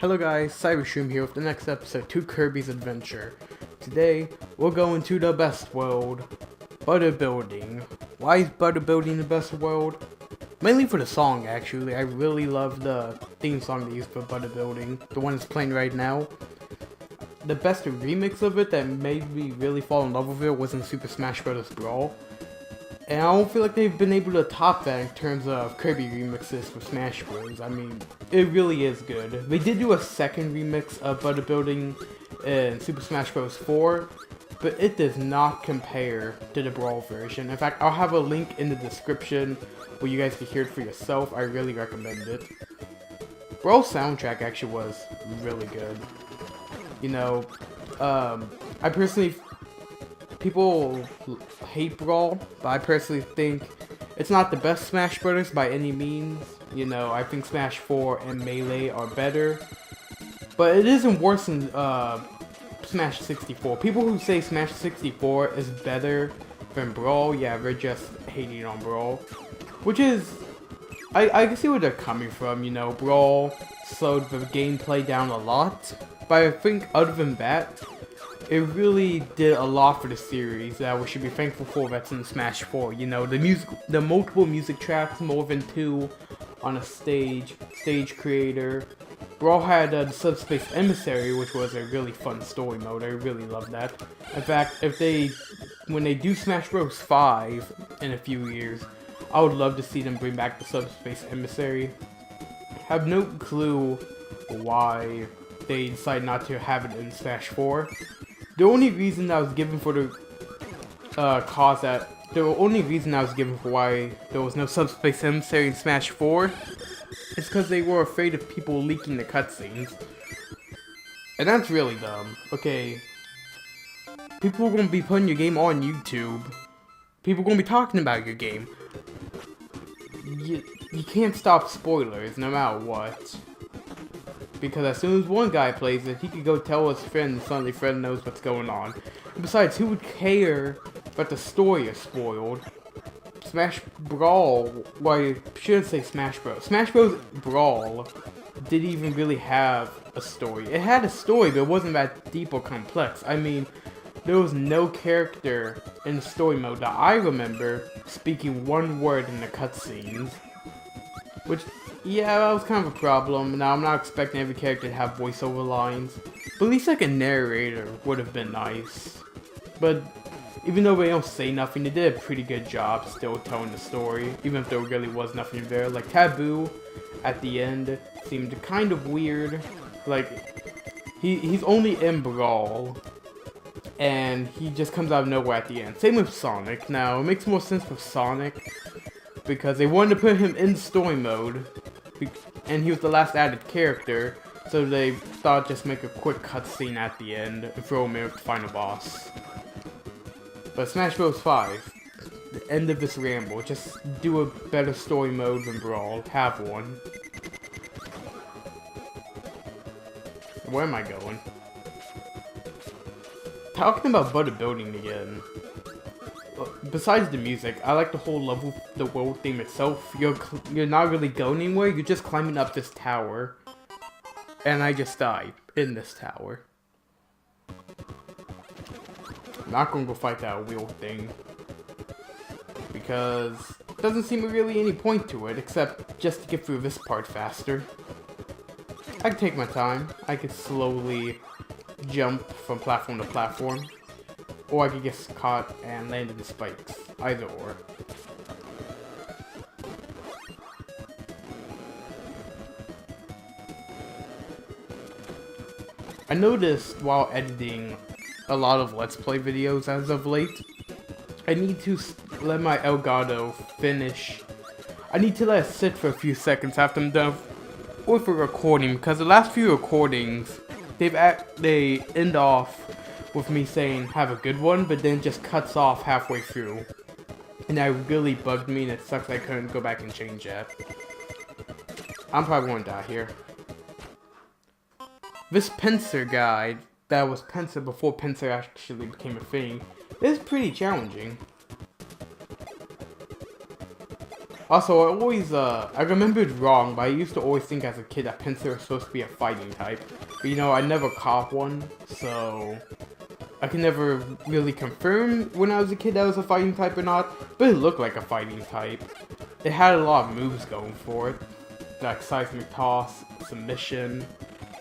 Hello guys, Cybershroom here with the next episode to Kirby's Adventure. Today, we're going to the best world, butter building. Why is butter building the best world? Mainly for the song actually. I really love the theme song they used for butter building, the one that's playing right now. The best remix of it that made me really fall in love with it was in Super Smash Bros. Brawl. And I don't feel like they've been able to top that in terms of Kirby remixes for Smash Bros. I mean, it really is good. They did do a second remix of Butter Building in Super Smash Bros. 4, but it does not compare to the Brawl version. In fact, I'll have a link in the description where you guys can hear it for yourself. I really recommend it. Brawl's soundtrack actually was really good. You know, I personally... People hate Brawl, but I personally think it's not the best Smash Brothers by any means. You know, I think Smash 4 and Melee are better, but it isn't worse than Smash 64. People who say Smash 64 is better than Brawl, yeah, they're just hating on Brawl, which is, I can see where they're coming from. You know, Brawl slowed the gameplay down a lot, but I think other than that, it really did a lot for the series that we should be thankful for that's in Smash 4. You know, the multiple music tracks, more than 2 on a stage creator. Brawl had the Subspace Emissary, which was a really fun story mode. I really love that. In fact, when they do Smash Bros. 5 in a few years, I would love to see them bring back the Subspace Emissary. Have no clue why they decided not to have it in Smash 4. The only reason I was given for the only reason I was given for why there was no Subspace Emissary in Smash 4 is because they were afraid of people leaking the cutscenes. And that's really dumb. Okay, people are going to be putting your game on YouTube. People are going to be talking about your game. You can't stop spoilers no matter what. Because as soon as one guy plays it, he could go tell his friend, and suddenly friend knows what's going on. And besides, who would care that the story is spoiled? Smash Brawl, well, I shouldn't say Smash Bros. Smash Bros. Brawl didn't even really have a story. It had a story, but it wasn't that deep or complex. I mean, there was no character in the story mode that I remember speaking one word in the cutscenes. Which, yeah, that was kind of a problem. Now, I'm not expecting every character to have voiceover lines, but at least like a narrator would have been nice. But even though they don't say nothing, they did a pretty good job still telling the story, even if there really was nothing there. Like, Taboo at the end seemed kind of weird. Like, he's only in Brawl, and he just comes out of nowhere at the end. Same with Sonic. Now, it makes more sense with Sonic, because they wanted to put him in story mode, and he was the last added character, so they thought just make a quick cutscene at the end and throw him in with the final boss. But Smash Bros. 5, the end of this ramble, just do a better story mode than Brawl, have one. Where am I going? Talking about butter building again. Besides the music, I like the whole level, the world theme itself. You're not really going anywhere, you're just climbing up this tower. And I just died in this tower. I'm not gonna go fight that wheel thing, because it doesn't seem really any point to it, except just to get through this part faster. I can take my time. I could slowly jump from platform to platform. Or I could get caught and land in the spikes. Either or. I noticed while editing a lot of Let's Play videos as of late, I need to let my Elgato finish. I need to let it sit for a few seconds after I'm done with a recording, because the last few recordings, they end off with me saying, have a good one, but then just cuts off halfway through. And that really bugged me, and it sucks I couldn't go back and change that. I'm probably gonna die here. This pincer guide, that was pincer before pincer actually became a thing, is pretty challenging. Also, I remembered wrong, but I used to always think as a kid that Pinsir was supposed to be a fighting type. But you know, I never caught one, so I can never really confirm when I was a kid that was a fighting type or not, but it looked like a fighting type. It had a lot of moves going for it, like seismic toss, submission,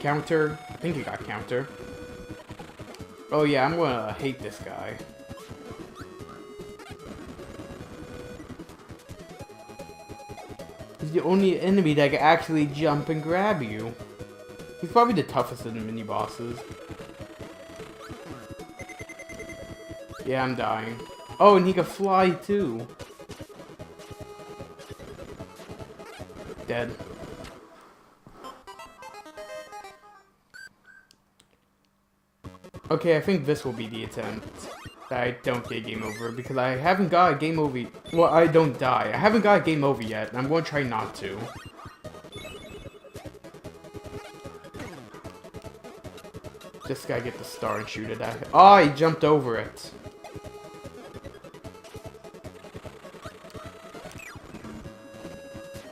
counter. I think it got counter. Oh yeah, I'm gonna hate this guy. He's the only enemy that can actually jump and grab you. He's probably the toughest of the mini-bosses. Yeah, I'm dying. Oh, and he can fly too. Dead. Okay, I think this will be the attempt that I don't get game over, because I haven't got a game over. Well, I don't die. I haven't got a game over yet, and I'm going to try not to. Just gotta get the star and shoot it at him. Oh, he jumped over it.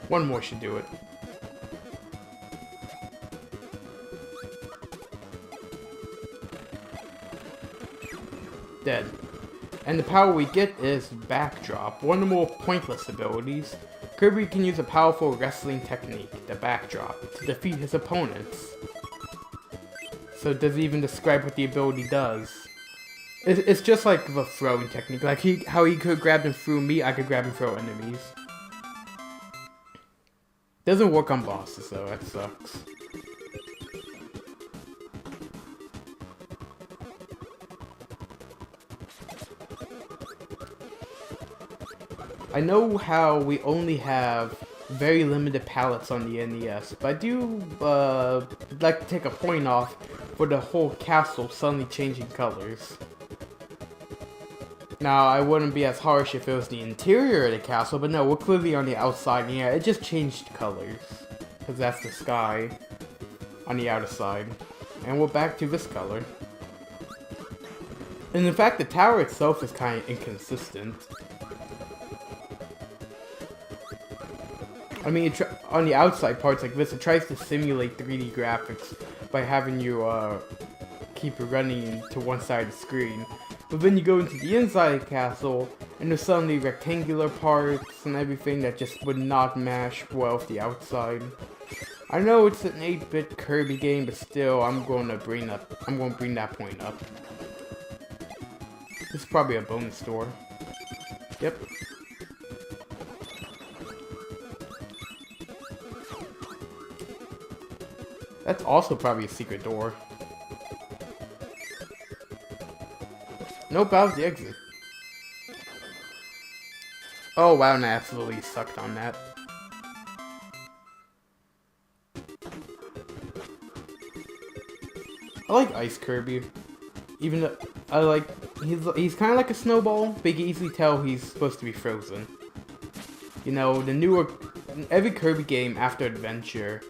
One more should do it. Dead. And the power we get is Backdrop, one of the more pointless abilities. Kirby can use a powerful wrestling technique, the Backdrop, to defeat his opponents. So it doesn't even describe what the ability does. It's just like the throwing technique, like how he could grab and throw me, I could grab and throw enemies. Doesn't work on bosses though, that sucks. I know how we only have very limited palettes on the NES, but I do like to take a point off for the whole castle suddenly changing colors. Now, I wouldn't be as harsh if it was the interior of the castle, but no, we're clearly on the outside, and yeah, it just changed colors. Because that's the sky on the outer side. And we're back to this color. And in fact, the tower itself is kind of inconsistent. I mean, on the outside parts like this, it tries to simulate 3D graphics by having you keep running to one side of the screen. But then you go into the inside of the castle, and there's suddenly rectangular parts and everything that just would not mesh well with the outside. I know it's an 8-bit Kirby game, but still, I'm going to bring that point up. This is probably a bonus door. Yep. That's also probably a secret door. Nope, that was the exit. Oh wow, and I absolutely sucked on that. I like Ice Kirby. Even though I like he's kind of like a snowball, but you can easily tell he's supposed to be frozen. You know, the newer every Kirby game after Adventure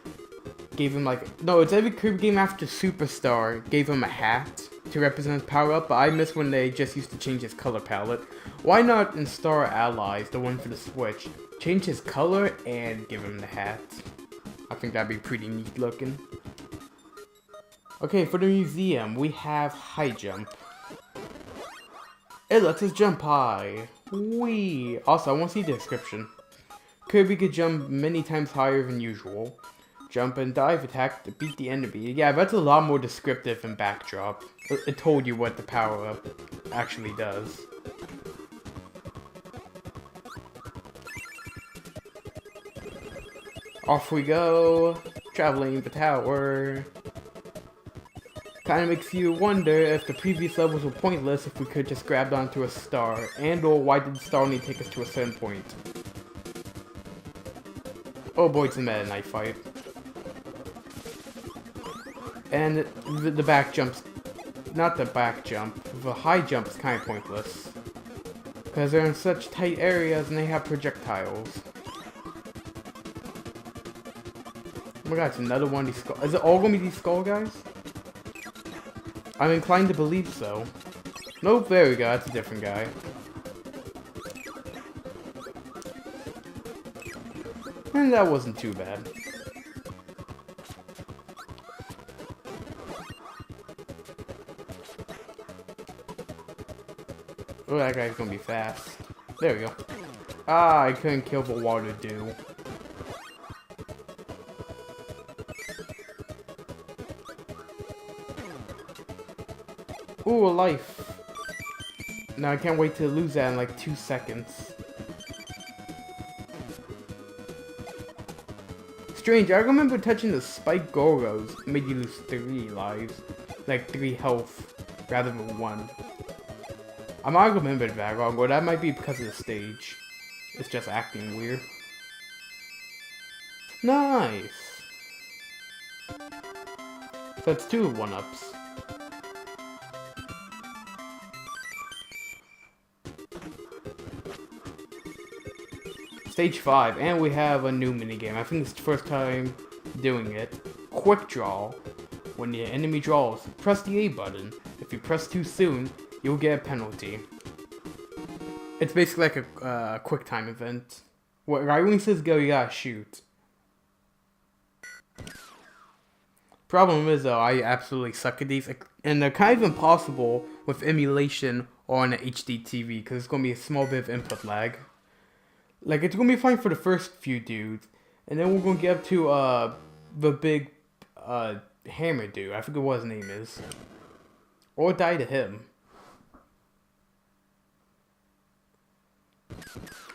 gave him it's every Kirby game after Superstar gave him a hat to represent his power up, but I miss when they just used to change his color palette. Why not in Star Allies, the one for the Switch, change his color and give him the hat? I think that'd be pretty neat looking. Okay, for the museum, we have high jump. It lets us jump high. Whee! Also, I want to see the description. Kirby could jump many times higher than usual. Jump and dive attack to beat the enemy. Yeah, that's a lot more descriptive than Backdrop. It told you what the power-up actually does. Off we go, traveling the tower. Kinda makes you wonder if the previous levels were pointless if we could just grab onto a star, and or why did the star only take us to a certain point. Oh boy, it's a Meta Knight fight. And the back jumps, not the back jump, the high jump is kind of pointless. Because they're in such tight areas and they have projectiles. Oh my god, it's another one of these skull. Is it all gonna be these skull guys? I'm inclined to believe so. Nope, there we go, that's a different guy. And that wasn't too bad. Oh, that guy's gonna be fast. There we go. Ah, I couldn't kill the water dew. Ooh, a life. Now I can't wait to lose that in like 2 seconds. Strange, I remember touching the spike Goros made you lose 3 lives. Like 3 health, rather than 1. I might remember that wrong, or that might be because of the stage. It's just acting weird. Nice! So that's 2 1-ups. Stage 5, and we have a new minigame. I think it's the first time doing it. Quick Draw. When the enemy draws, press the A button. If you press too soon, you'll get a penalty. It's basically like a quick time event. Right when he says go, you gotta shoot. Problem is though, I absolutely suck at these. And they're kind of impossible with emulation or on an HD TV, because it's gonna be a small bit of input lag. Like, it's gonna be fine for the first few dudes, and then we're gonna get up to, the big, hammer dude. I forget what his name is. Or die to him.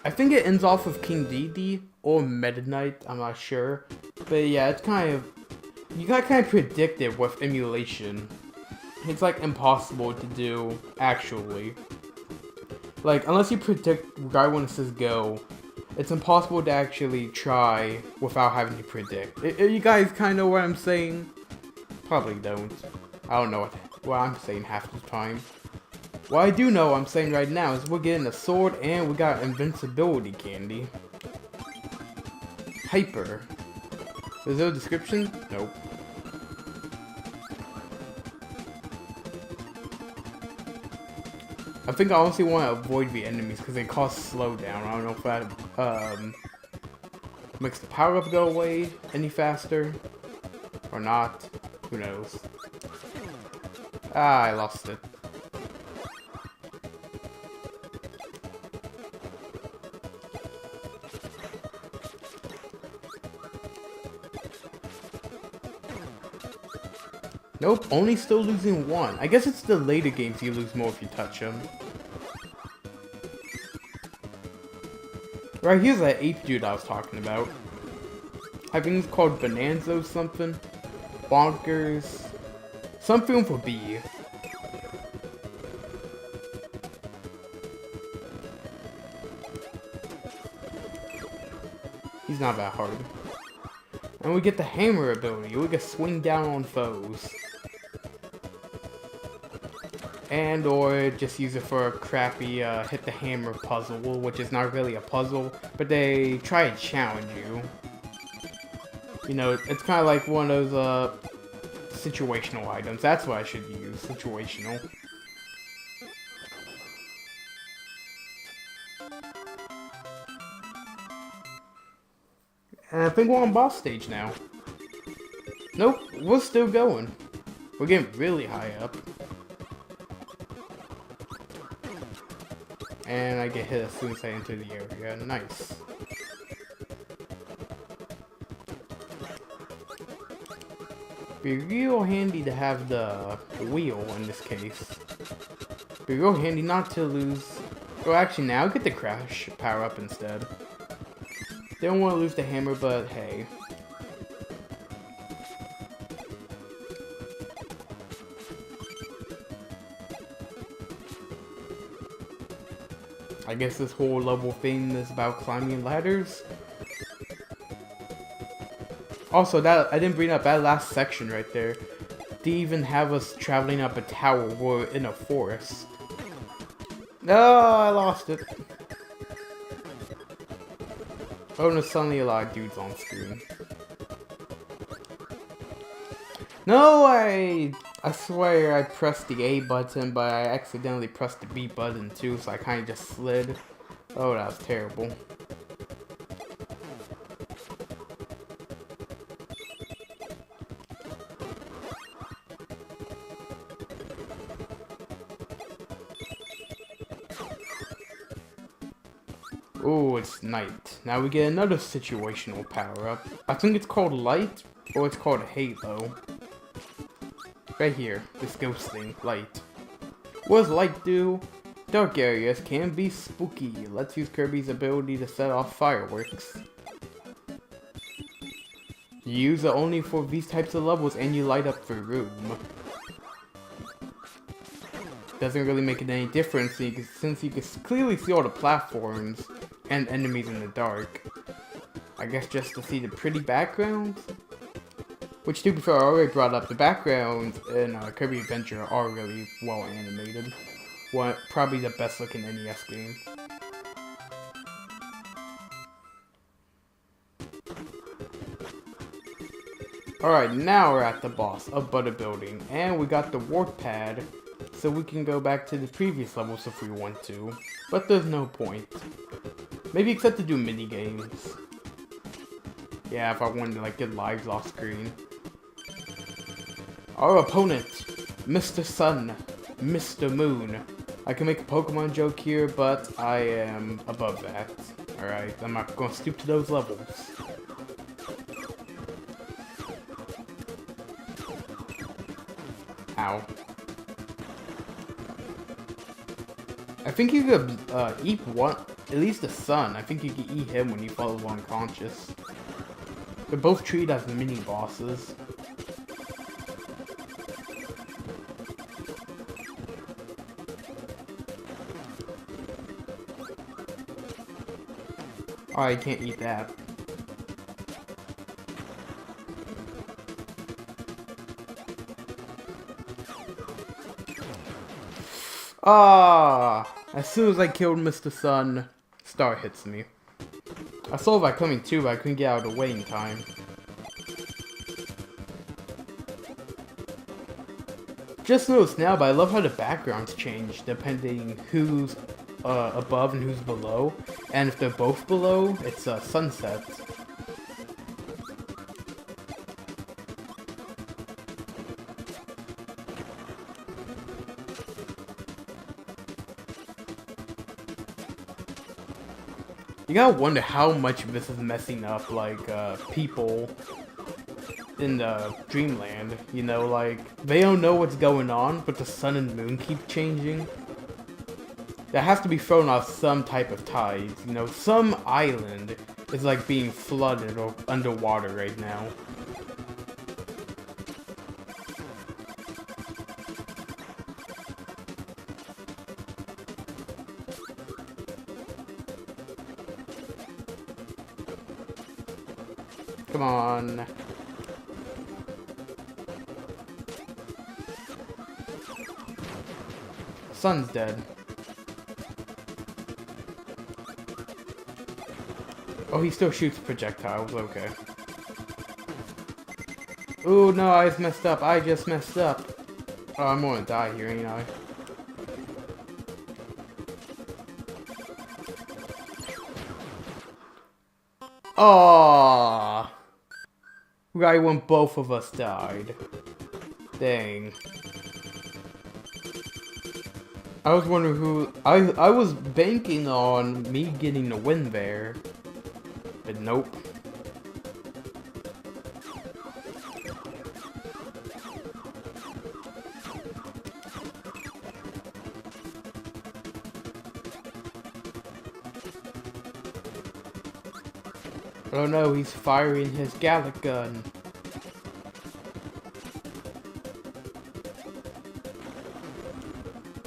I think it ends off with King Dedede or Meta Knight, I'm not sure. But yeah, it's kind of, you gotta kind of predict it with emulation. It's like impossible to do, actually. Like, unless you predict right when it says go, it's impossible to actually try without having to predict. You guys kind of know what I'm saying? Probably don't. I don't know what I'm saying half the time. What I do know I'm saying right now is we're getting a sword and we got invincibility candy. Hyper. Is there a description? Nope. I think I honestly want to avoid the enemies because they cause slowdown. I don't know if that makes the power up go away any faster or not. Who knows? Ah, I lost it. Nope, only still losing 1. I guess it's the later games you lose more if you touch them. Right, here's that ape dude I was talking about. I think it's called Bonanza or something. Bonkers. Something for B. He's not that hard. And we get the hammer ability. We can swing down on foes. And or just use it for a crappy hit the hammer puzzle, which is not really a puzzle, but they try to challenge you. You know, it's kind of like one of those situational items. That's what I should use, situational. And I think we're on boss stage now. Nope, we're still going. We're getting really high up. And I get hit as soon as I enter the area. Nice. Be real handy to have the wheel in this case. Be real handy not to lose. Well, actually, now I'll get the crash power up instead. Don't want to lose the hammer, but hey. I guess this whole level thing is about climbing ladders. Also, that I didn't bring up that last section right there. They even have us traveling up a tower. We're in a forest. No, I lost it. Oh, there's suddenly a lot of dudes on screen. No, I swear I pressed the A button, but I accidentally pressed the B button too, so I kind of just slid. Oh, that was terrible. Oh, it's night. Now we get another situational power-up. I think it's called Light, or it's called Halo. Right here, this ghost thing, Light. What does Light do? Dark areas can be spooky. Let's use Kirby's ability to set off fireworks. You use it only for these types of levels and you light up the room. Doesn't really make it any difference since you can clearly see all the platforms and enemies in the dark. I guess just to see the pretty backgrounds? Which, to be fair, I already brought up, the backgrounds in Kirby Adventure are really well animated. Probably the best looking NES game. Alright, now we're at the boss of Butter Building, and we got the warp pad, so we can go back to the previous levels if we want to. But there's no point. Maybe except to do mini games. Yeah, if I wanted to like get lives off screen. Our opponent, Mr. Sun, Mr. Moon. I can make a Pokemon joke here, but I am above that. Alright, I'm not gonna stoop to those levels. Ow. I think you could eat one, at least the Sun. I think you can eat him when he falls unconscious. They're both treated as mini bosses. Oh, I can't eat that. Ah! As soon as I killed Mr. Sun, Star hits me. I saw that coming too, but I couldn't get out of the way in time. Just noticed now, but I love how the backgrounds change depending who's above and who's below. And if they're both below, it's sunset. You gotta wonder how much of this is messing up, like, people in the Dreamland. You know, like, they don't know what's going on, but the sun and moon keep changing. That has to be thrown off some type of tides. You know, some island is, like, being flooded or underwater right now. Come on. Sun's dead. Oh, he still shoots projectiles, okay. Ooh, no, I just messed up. I just messed up. Oh, I'm gonna die here, ain't I? Aww. Right when both of us died. Dang. I was wondering who... I was banking on me getting the win there. But nope. Oh no, he's firing his Gallic gun.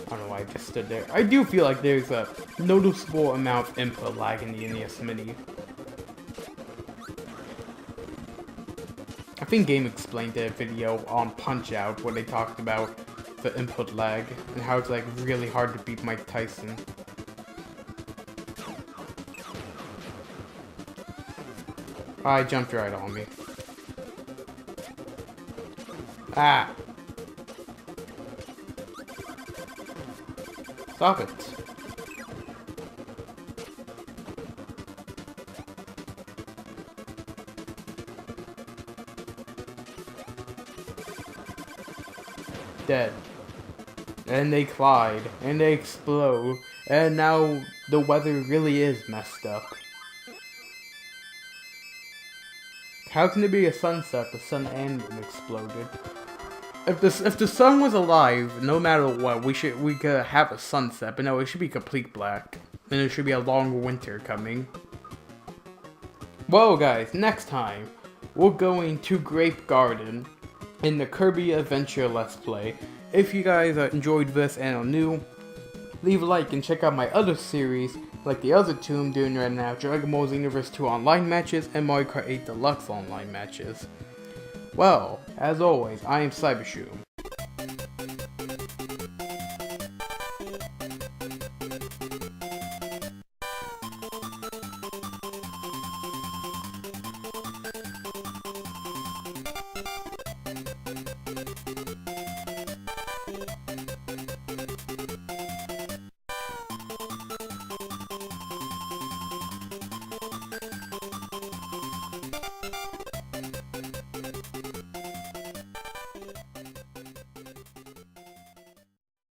I don't know why I just stood there. I do feel like there's a noticeable amount of input lag in the NES Mini. I think Game explained a video on Punch-Out where they talked about the input lag and how it's like really hard to beat Mike Tyson. I jumped right on me. Ah! Stop it. Dead. And they collide, and they explode, and now the weather really is messed up. How can there be a sunset? The sun and moon exploded. If the sun was alive, no matter what, we could have a sunset, but no, it should be complete black. And there should be a long winter coming. Well guys, next time, we're going to Grape Garden in the Kirby Adventure Let's Play. If you guys enjoyed this and are new, leave a like and check out my other series, like the other two I'm doing right now, Dragon Ball Xenoverse 2 online matches and Mario Kart 8 Deluxe online matches. Well, as always, I am Cybershroom.